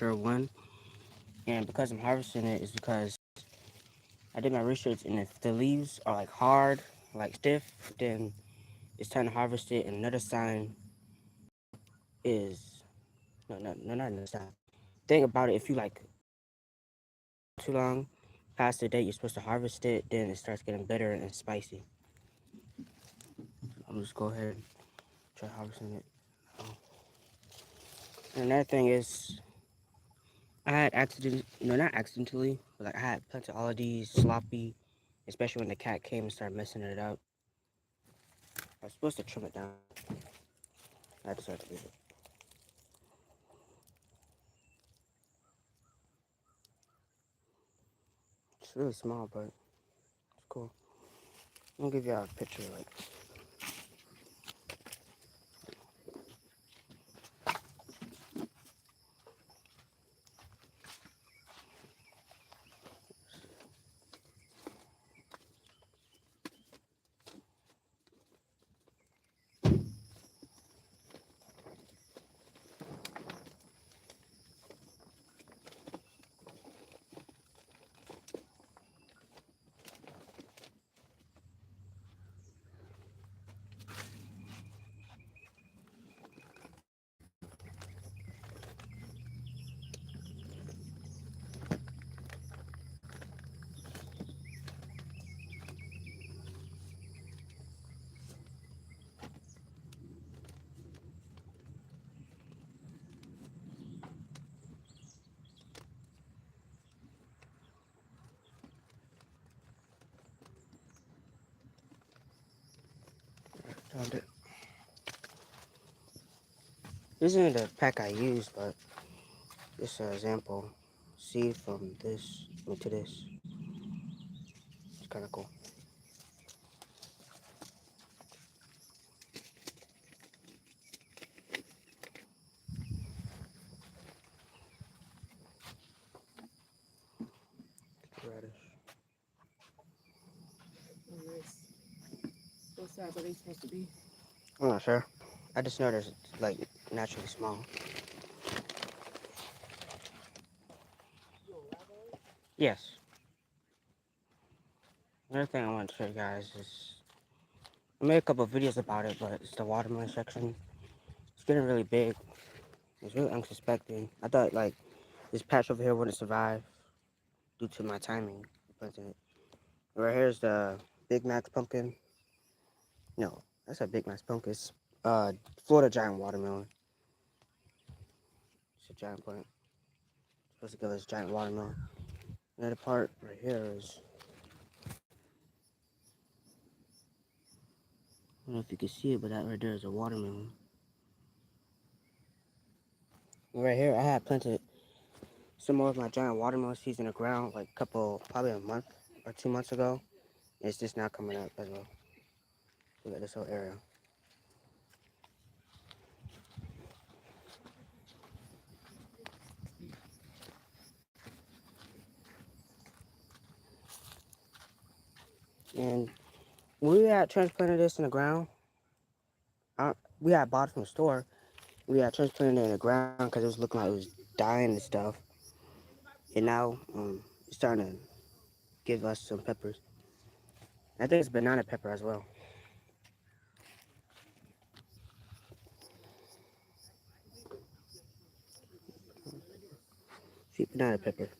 mature one. And because I'm harvesting it is because I did my research, and if the leaves are like hard, like stiff, then it's time to harvest it. And another sign is no, not another sign. Think about it. If you like too long past the date you're supposed to harvest it, then it starts getting bitter and spicy. I'm just go ahead and try harvesting it. And another thing is, I had not accidentally, but like I had planted all of these sloppy, especially when the cat came and started messing it up. I was supposed to trim it down. I decided to leave it. It's really small, but it's cool. I'm gonna give you all a picture, like. Found it. This isn't the pack I used, but this is an example. Seed from this into this. It's kind of cool. Radish. What size are they supposed to be? I'm not sure. I just know there's like naturally small. Yes. Another thing I want to show you guys is I made a couple of videos about it, but it's the watermelon section. It's getting really big. It's really unsuspecting. I thought like this patch over here wouldn't survive due to my timing. Right here's the Big Max pumpkin. No, that's a Big Max pumpkin. It's Florida giant watermelon. It's a giant plant. It's supposed to give us giant watermelon. Another part right here is I don't know if you can see it, but that right there is a watermelon. Right here, I had planted some more of my giant watermelon seeds in the ground like probably a month or 2 months ago. It's just now coming up as well. Look at this whole area. And when we had transplanted this in the ground, we had bought it from the store. We had transplanted it in the ground because it was looking like it was dying and stuff. And now it's starting to give us some peppers. I think it's banana pepper as well. Sweet banana pepper.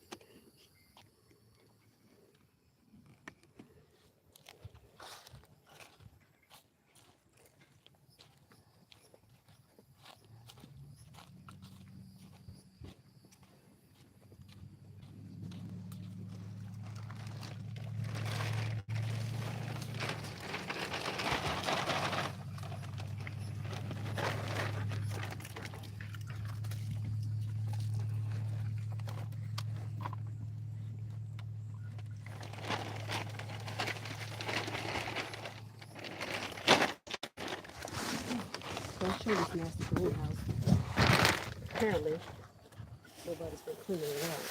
Don't show this nasty greenhouse. Apparently, nobody's been cleaning it out.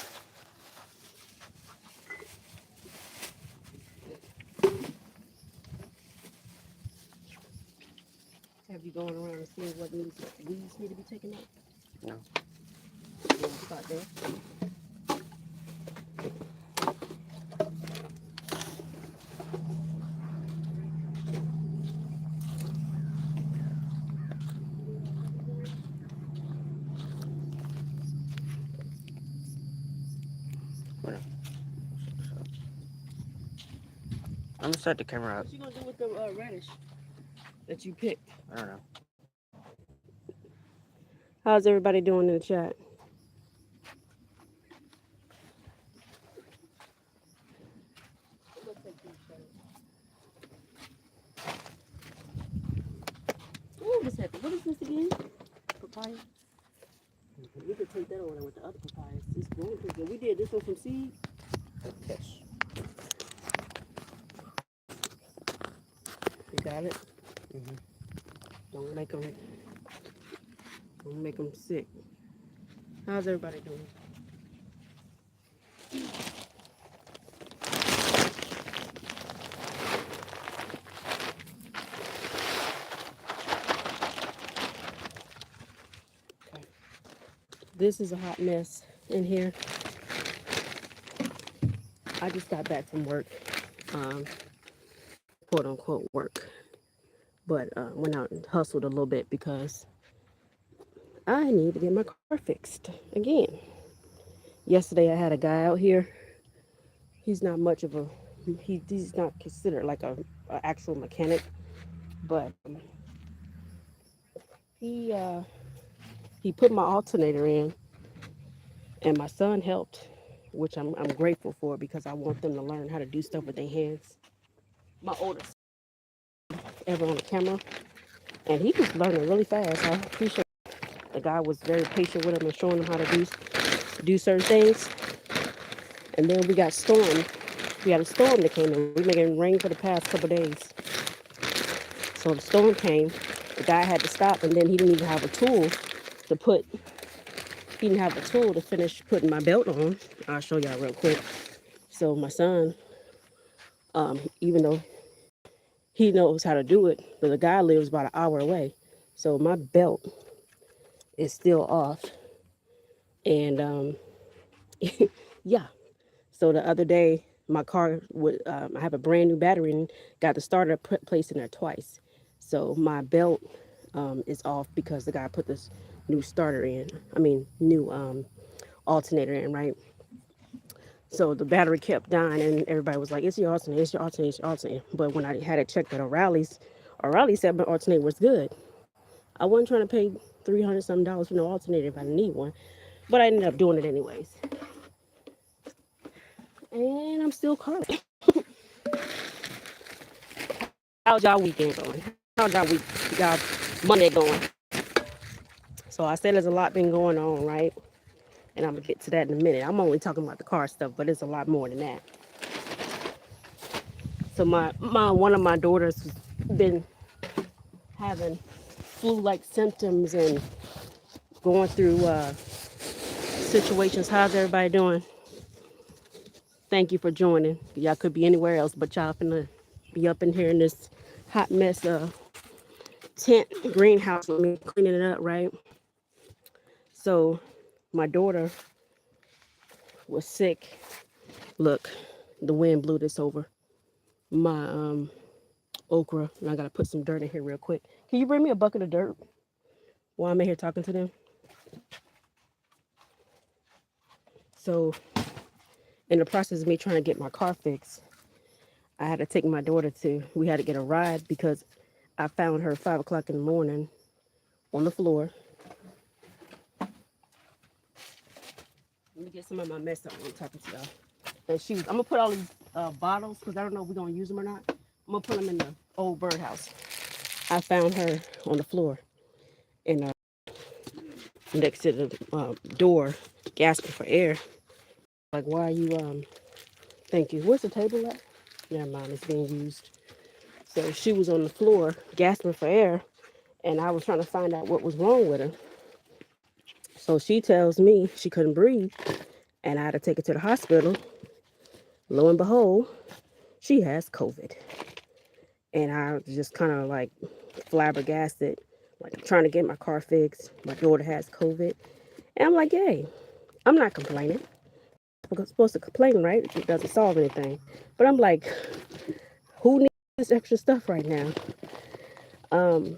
Have you gone around and seen what weeds need to be taken out? No. little spot there. Whatever. I'm gonna set the camera up. What you gonna do with the radish that you picked? I don't know. How's everybody doing in the chat? Ooh, what's happening? What is this again? Papaya? We could take that over there with the other papayas. It's growing pretty good. We did this one from seed. Yes. You got it? Mm-hmm. Don't make them sick. How's everybody doing? Okay. This is a hot mess in here. I just got back from work, quote unquote work, but went out and hustled a little bit because I need to get my car fixed again. Yesterday I had a guy out here. He's not much of a, he's not considered like a actual mechanic, but he put my alternator in, and my son helped, which I'm grateful for because I want them to learn how to do stuff with their hands. My oldest ever on the camera, and he was learning really fast. I appreciate it. The guy was very patient with him and showing him how to do certain things. And then we got storm. We had a storm that came in. We've been getting rain for the past couple of days. So the storm came. The guy had to stop, and then he didn't even have a tool to put. He didn't have a tool to finish putting my belt on. I'll show y'all real quick. So my son, even though he knows how to do it, but the guy lives about an hour away. So my belt is still off. And yeah. So the other day, my car would, I have a brand new battery and got the starter placed in there twice. So my belt is off because the guy put this new starter in. I mean, new alternator in, right? So the battery kept dying, and everybody was like, "It's your alternator, it's your alternator, it's your alternator." But when I had it checked at O'Reilly's, O'Reilly said my alternator was good. I wasn't trying to pay $300 something for no alternator if I need one, but I ended up doing it anyways. And I'm still calling. How's y'all weekend going? How's y'all Monday going? So I said there's a lot been going on, right? And I'm gonna get to that in a minute. I'm only talking about the car stuff, but it's a lot more than that. So my one of my daughters has been having flu-like symptoms and going through situations. How's everybody doing? Thank you for joining. Y'all could be anywhere else, but y'all finna be up in here in this hot mess tent greenhouse with me cleaning it up, right? So my daughter was sick. Look, the wind blew this over. My okra, and I gotta put some dirt in here real quick. Can you bring me a bucket of dirt while I'm in here talking to them? So in the process of me trying to get my car fixed, I had to take my daughter we had to get a ride because I found her 5 o'clock in the morning on the floor. Let me get some of my mess up when I'm talking to y'all. And I'm gonna put all these bottles, because I don't know if we're gonna use them or not. I'm gonna put them in the old birdhouse. I found her on the floor and next to the door, gasping for air. Like, why are you, thank you. Where's the table at? Never mind, it's being used. So she was on the floor, gasping for air, and I was trying to find out what was wrong with her. So she tells me she couldn't breathe, and I had to take her to the hospital. Lo and behold, she has COVID. And I was just kind of like flabbergasted, like I'm trying to get my car fixed. My daughter has COVID. And I'm like, hey, I'm not complaining. I'm supposed to complain, right? It doesn't solve anything. But I'm like, who needs this extra stuff right now? Um,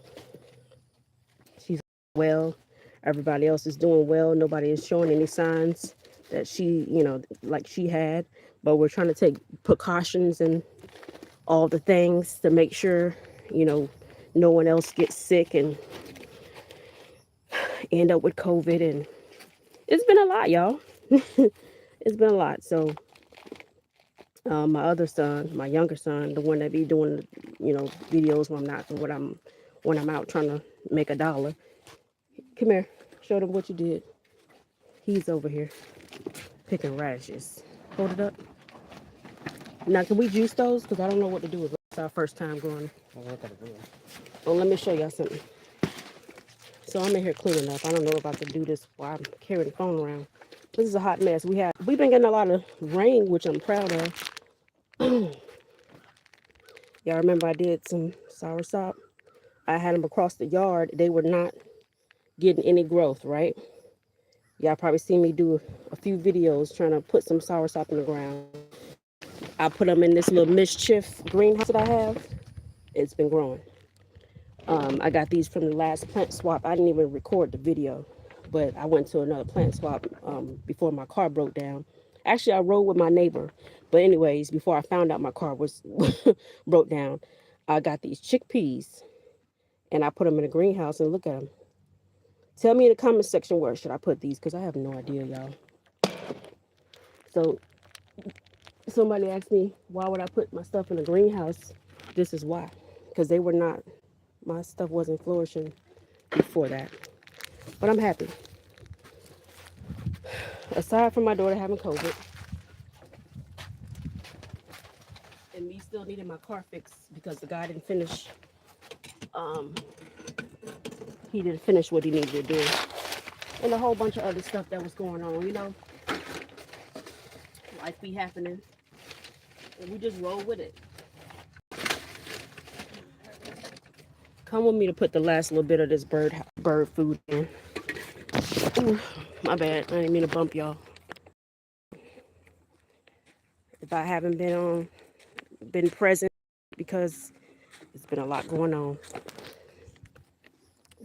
she's well. Everybody else is doing well. Nobody is showing any signs that she, like she had. But we're trying to take precautions and all the things to make sure, you know, no one else gets sick and end up with COVID. And it's been a lot, y'all. It's been a lot. So my other son, my younger son, the one that be doing, videos when I'm out trying to make a dollar. Come here, show them what you did. He's over here picking radishes. Hold it up. Now, can we juice those? Because I don't know what to do with it. It's our first time going. Oh, let me show y'all something. So I'm in here cleaning up. I don't know if I can do this while I'm carrying the phone around. This is a hot mess. We've been getting a lot of rain, which I'm proud of. Y'all remember I did some soursop? I had them across the yard. They were not getting any growth, right? Y'all probably seen me do a few videos trying to put some soursop in the ground. I put them in this little mischief greenhouse that I have. It's been growing. I got these from the last plant swap. I didn't even record the video, but I went to another plant swap before my car broke down. Actually, I rode with my neighbor. But anyways, before I found out my car was broke down, I got these chickpeas and I put them in a greenhouse and look at them. Tell me in the comment section where should I put these because I have no idea, y'all. So somebody asked me, why would I put my stuff in a greenhouse? This is why. Because my stuff wasn't flourishing before that. But I'm happy. Aside from my daughter having COVID and me still needing my car fixed because the guy didn't finish, he didn't finish what he needed to do. And a whole bunch of other stuff that was going on, Life be happening. And we just roll with it. Come with me to put the last little bit of this bird food in. Ooh, my bad. I didn't mean to bump y'all. If I haven't been present because there's been a lot going on.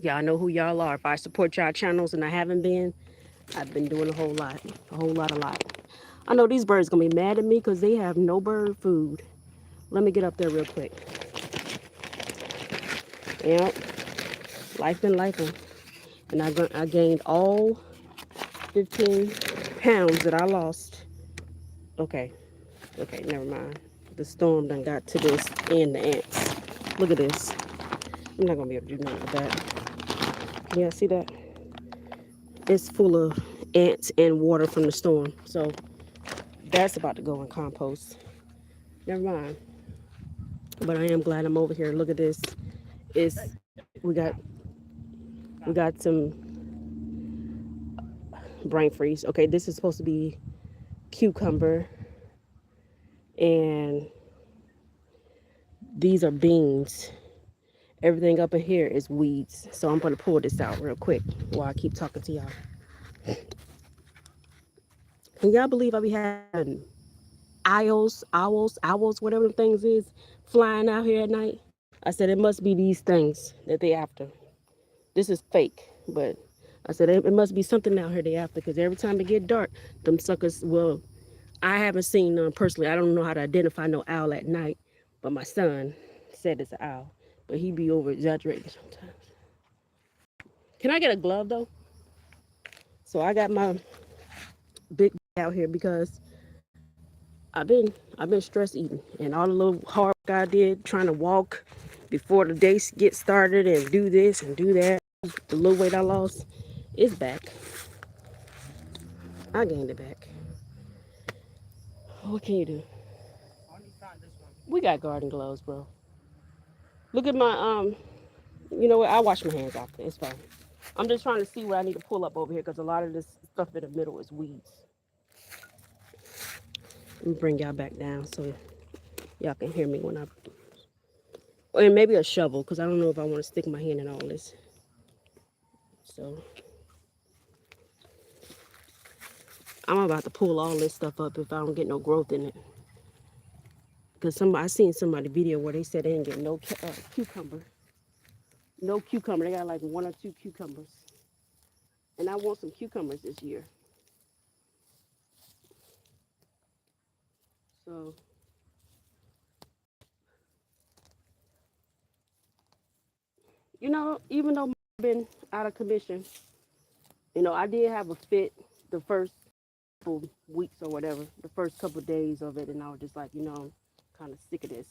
Y'all know who y'all are. If I support y'all channels and I haven't been, I've been doing a whole lot. I know these birds gonna be mad at me because they have no bird food. Let me get up there real quick. Yep. Life been lifing. And I gained all 15 pounds that I lost. Okay, never mind. The storm done got to this and the ants. Look at this. I'm not gonna be able to do nothing with that. Can y'all see that? It's full of ants and water from the storm. So that's about to go in compost. Never mind. But I am glad I'm over here. Look at this. We got some brain freeze. Okay, this is supposed to be cucumber. And these are beans. Everything up in here is weeds. So I'm going to pull this out real quick while I keep talking to y'all. Can y'all believe I be having owls, whatever them things is, flying out here at night? I said, it must be these things that they after. This is fake, but I said, it must be something out here they after because every time it get dark, them suckers will... I haven't seen none personally. I don't know how to identify no owl at night, but my son said it's an owl, but he be over exaggerating sometimes. Can I get a glove though? So I got my big out here because I've been stress eating and all the little hard work I did trying to walk before the day gets started and do this and do that. The little weight I lost is back. I gained it back. What can you do? We got garden gloves, bro. Look at my you know what? I wash my hands after. It's fine. I'm just trying to see what I need to pull up over here because a lot of this stuff in the middle is weeds. Let me bring y'all back down so y'all can hear me when I... And maybe a shovel because I don't know if I want to stick my hand in all this. So I'm about to pull all this stuff up if I don't get no growth in it. Because I seen somebody video where they said they didn't get no cucumber. No cucumber. They got like 1 or 2 cucumbers. And I want some cucumbers this year. So, you know, even though I've been out of commission, you know, I did have a fit the first couple weeks or whatever, the first couple of days of it. And I was just like, you know, I'm kind of sick of this.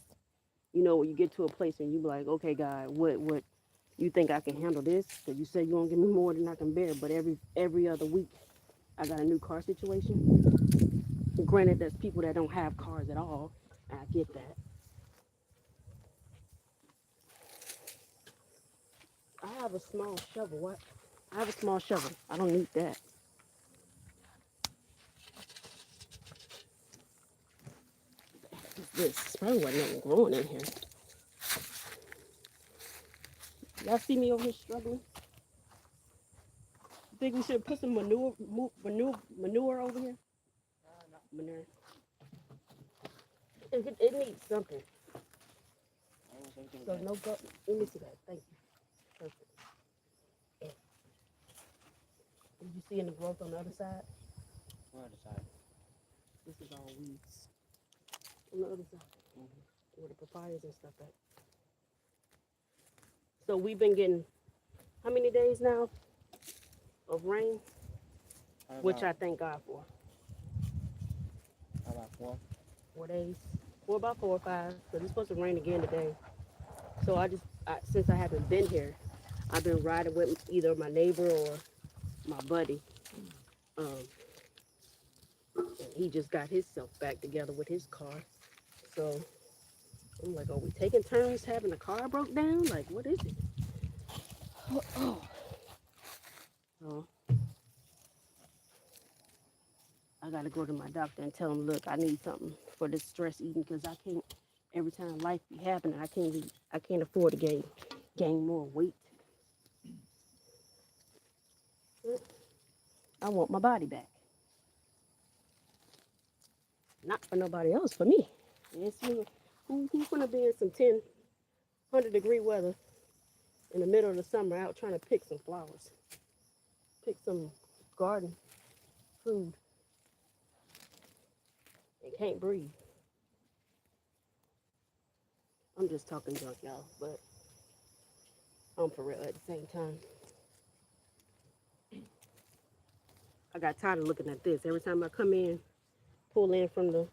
You know, when you get to a place and you be like, okay, God, what, you think I can handle this? Because you say you won't give me more than I can bear. But every other week, I got a new car situation. Granted, there's people that don't have cars at all. I get that. I have a small shovel. What? I have a small shovel. I don't need that. This probably wasn't nothing growing in here. Y'all see me over here struggling? You think we should put some manure over here? Manure. It needs something. So no go. Let me see that. Thank you. Perfect. Did you see any growth on the other side? What other side? This is all weeds. On the other side, where the papayas and stuff at. So we've been getting how many days now of rain? Which I thank God for. About 4. 4 days. 4 about 4 or 5. Because it's supposed to rain again today. So since I haven't been here, I've been riding with either my neighbor or my buddy. And he just got himself back together with his car. So I'm like, are we taking turns having the car broke down? Like, what is it? Oh. I got to go to my doctor and tell him, look, I need something for this stress eating because I can't, every time life be happening, I can't afford to gain more weight. I want my body back. Not for nobody else, for me. Who's gonna be in some 100-degree weather in the middle of the summer out trying to pick some flowers, pick some garden food, and can't breathe? I'm just talking junk, y'all, but I'm for real at the same time. I got tired of looking at this. Every time I come in, pull in from the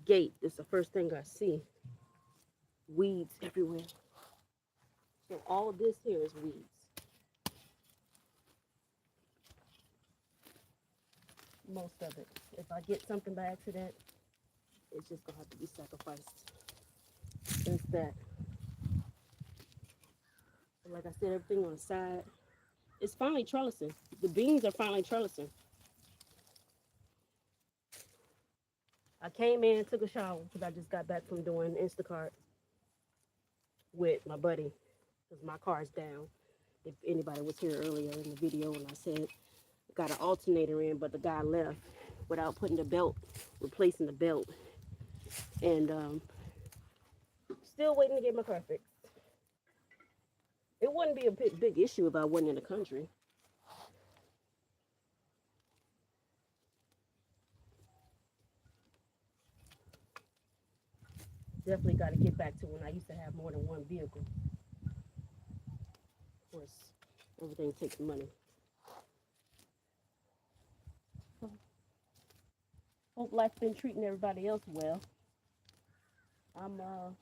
gate, it's the first thing I see. Weeds everywhere. So all this here is weeds. Most of it. If I get something by accident, it's just gonna have to be sacrificed. Instead, like I said, everything on the side, it's finally trellising. The beans are finally trellising. I came in, took a shower because I just got back from doing Instacart with my buddy because my car's down. If anybody was here earlier in the video when I said got an alternator in, but the guy left without putting the belt, replacing the belt, and still waiting to get my car fixed. It wouldn't be a big issue if I wasn't in the country. Definitely got to get back to when I used to have more than one vehicle. Of course, everything takes money. Hope life's been treating everybody else well. I'm a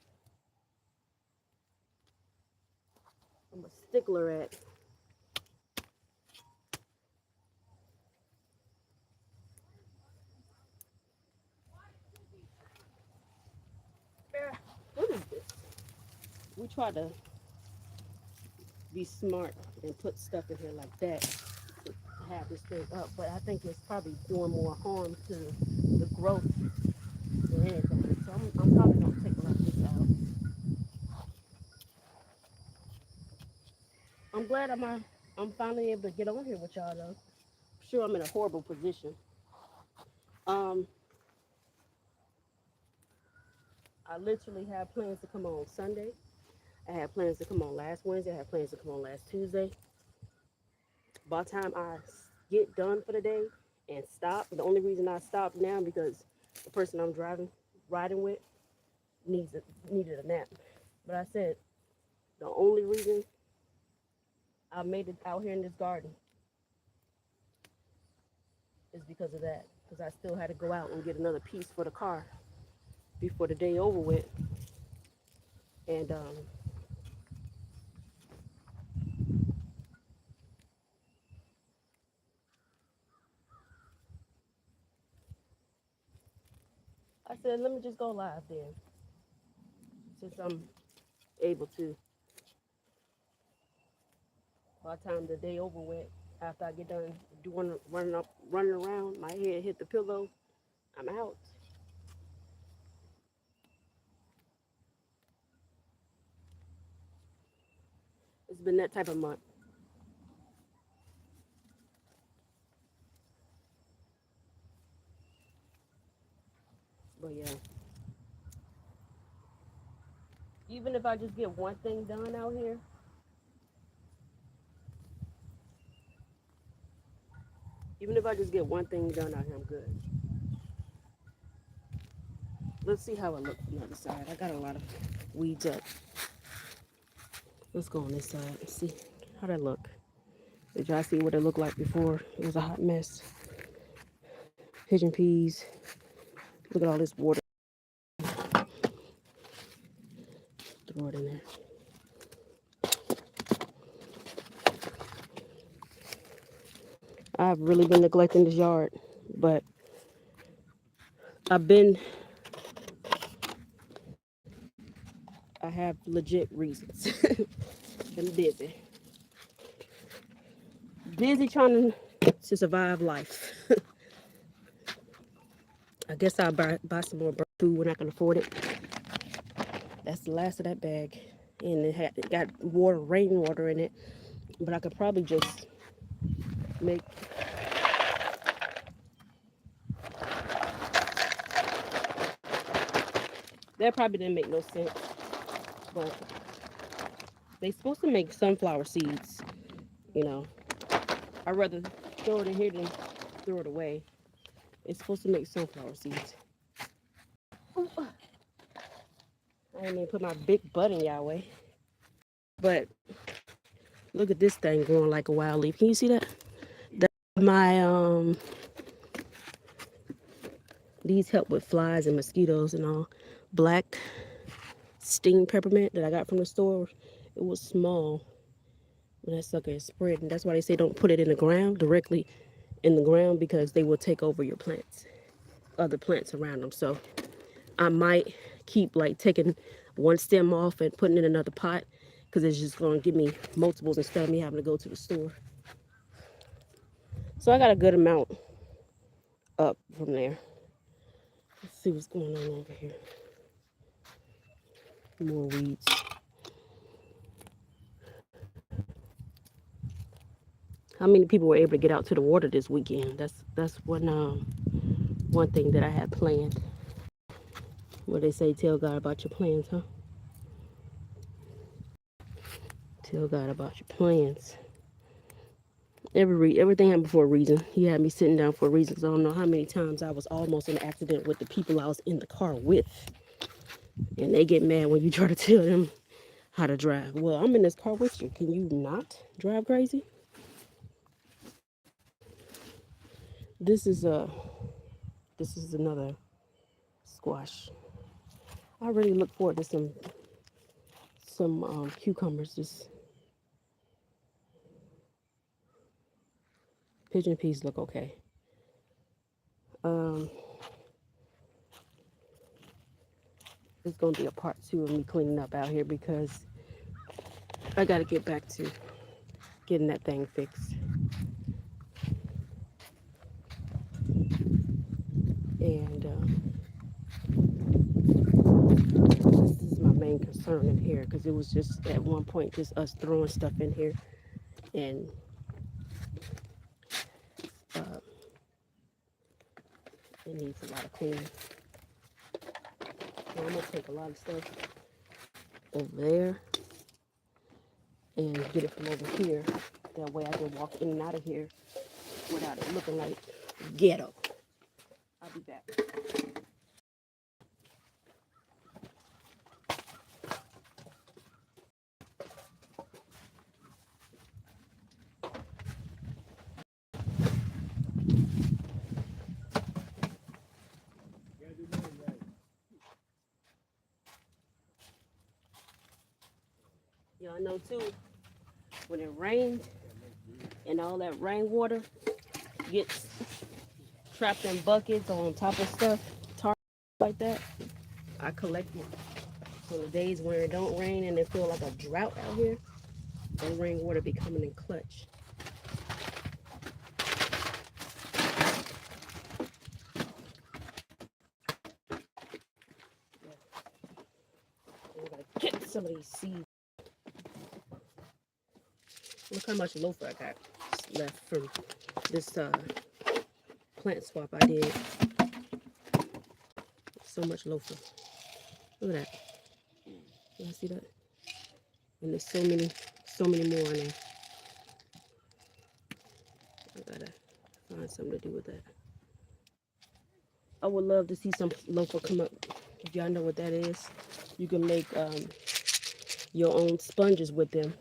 stickler at what is this? We try to be smart and put stuff in here like that to have this thing up, but I think it's probably doing more harm to the growth than anything. So I'm probably gonna take a lot of this out. I'm glad I'm finally able to get on here with y'all though. sure I'm in a horrible position. Um, I literally have plans to come on Sunday. I had plans to come on last Wednesday. I had plans to come on last Tuesday. By the time I get done for the day and stop, the only reason I stopped now because the person I'm riding with, needed a nap. But I said the only reason I made it out here in this garden is because of that. Because I still had to go out and get another piece for the car before the day over with. And I said, let me just go live then, since I'm able to. By the time the day over with, after I get done running around, my head hit the pillow, I'm out. It's been that type of month. But yeah, even if I just get one thing done out here, even if I just get one thing done out here, I'm good. Let's see how it looks from the other side. I got a lot of weeds up. Let's go on this side and see how that look. Did y'all see what it looked like before? It was a hot mess. Pigeon peas. Look at all this water. Throw it in there. I've really been neglecting this yard, but I have legit reasons. I'm busy. Busy trying to survive life. I guess I'll buy some more bird food when I can afford it. That's the last of that bag. And it got rainwater in it. But I could probably just make that probably didn't make no sense. But they supposed to make sunflower seeds, you know. I'd rather throw it in here than throw it away. It's supposed to make sunflower seeds. Ooh. I didn't even put my big butt in y'all way. But look at this thing growing like a wild leaf. Can you see that? That's my these help with flies and mosquitoes and all. Black sting peppermint that I got from the store. It was small. But that sucker is spreading. That's why they say don't put it in the ground, directly in the ground, because they will take over your plants, other plants around them. So I might keep like taking one stem off and putting it in another pot, because it's just going to give me multiples instead of me having to go to the store. So I got a good amount up from there. Let's see what's going on over here. More weeds. How many people were able to get out to the water this weekend? That's one thing that I had planned. What they say, tell God about your plans, huh? Tell God about your plans. Everything happened for a reason. He had me sitting down for a reason. So I don't know how many times I was almost in an accident with the people I was in the car with. And they get mad when you try to tell them how to drive. Well, I'm in this car with you. Can you not drive crazy? This is another squash. I really look forward to some cucumbers. Just pigeon peas look okay. It's gonna be a part 2 of me cleaning up out here, because I gotta get back to getting that thing fixed. And this is my main concern in here, because it was just at one point just us throwing stuff in here and It needs a lot of cleaning. So I'm gonna take a lot of stuff over there and get it from over here. That way I can walk in and out of here without it looking like ghetto. I'll be back. Y'all know too, when it rains and all that rainwater gets trapped in buckets on top of stuff, tar like that, I collect it. So the days when it don't rain and it feel like a drought out here, that rainwater be coming in clutch. I gotta get some of these seeds. Look how much loafer I got left from this plant swap I did. So much loafer. Look at that. You see that? And there's so many more in there. I gotta find something to do with that. I would love to see some loafer come up. If y'all know what that is, you can make your own sponges with them,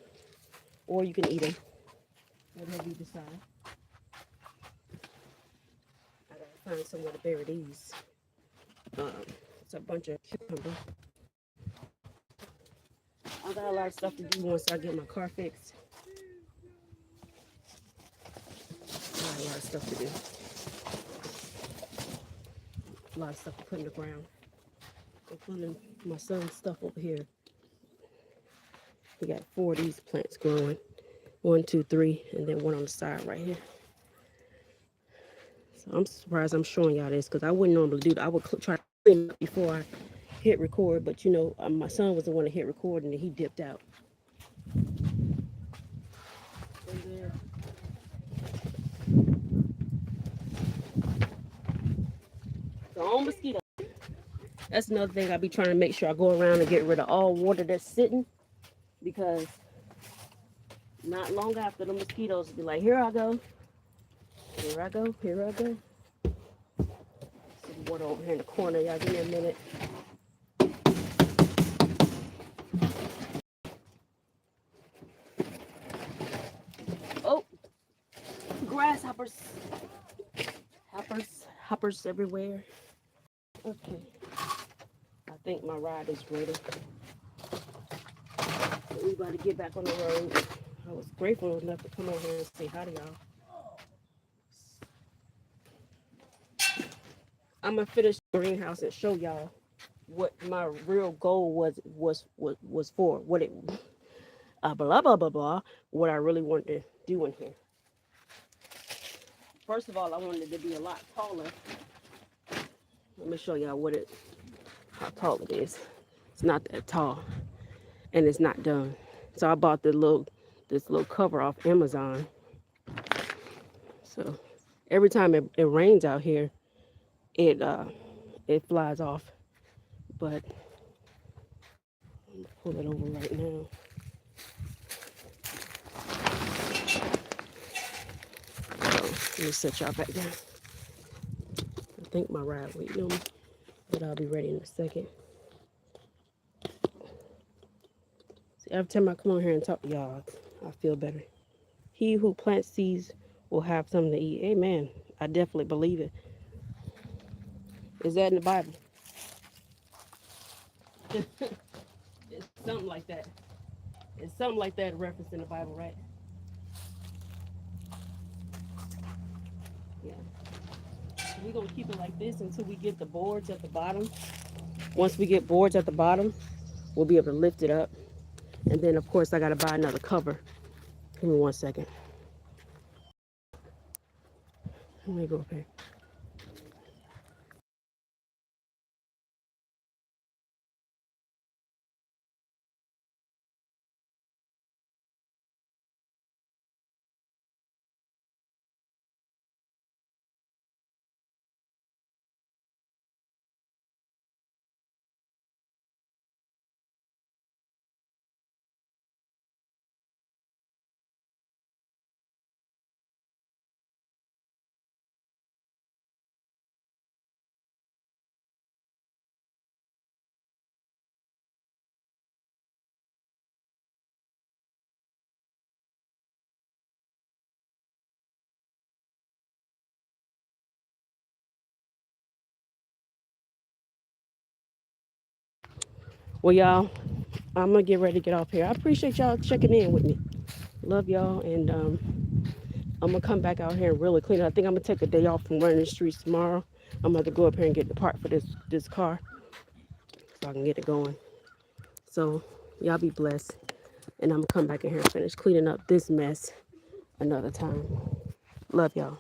or you can eat them, whatever you decide. I gotta find somewhere to bury these. It's a bunch of cucumber. I got a lot of stuff to do once I get my car fixed. I got a lot of stuff to do. A lot of stuff to put in the ground, including my son's stuff over here. He got 4 of these plants growing. 1, 2, 3, and then one on the side right here. So I'm surprised I'm showing y'all this because I wouldn't normally do that. I would try to clean it before I hit record, but you know, my son was the one that hit record and then he dipped out. The old mosquito. That's another thing I be trying to make sure I go around and get rid of all water that's sitting, because not long after the mosquitoes be like, here I go, here I go, here I go. Some water over here in the corner. Y'all give me a minute. Oh, grasshoppers. Hoppers everywhere. Okay. I think my ride is ready. So we about to get back on the road. I was grateful enough to come over here and say hi to y'all. I'm gonna finish the greenhouse and show y'all what my real goal was for. What it blah blah blah blah. What I really wanted to do in here. First of all, I wanted it to be a lot taller. Let me show y'all how tall it is. It's not that tall, and it's not done. So I bought this little cover off Amazon. So every time it rains out here, it flies off. But I'm gonna pull it over right now. Let me set y'all back down. I think my ride waiting on me, but I'll be ready in a second. See, every time I come on here and talk to y'all, I feel better. He who plants seeds will have something to eat. Amen. I definitely believe it. Is that in the Bible? It's something like that. It's something like that reference in the Bible, right? Yeah. We're going to keep it like this until we get the boards at the bottom. Once we get boards at the bottom, we'll be able to lift it up. And then, of course, I got to buy another cover. Give me 1 second. Let me go up here. Well, y'all, I'm gonna get ready to get off here. I appreciate y'all checking in with me. Love y'all, and I'm gonna come back out here and really clean it. I think I'm gonna take a day off from running the streets tomorrow. I'm gonna have to go up here and get the part for this car so I can get it going. So y'all be blessed, and I'm gonna come back in here and finish cleaning up this mess another time. Love y'all.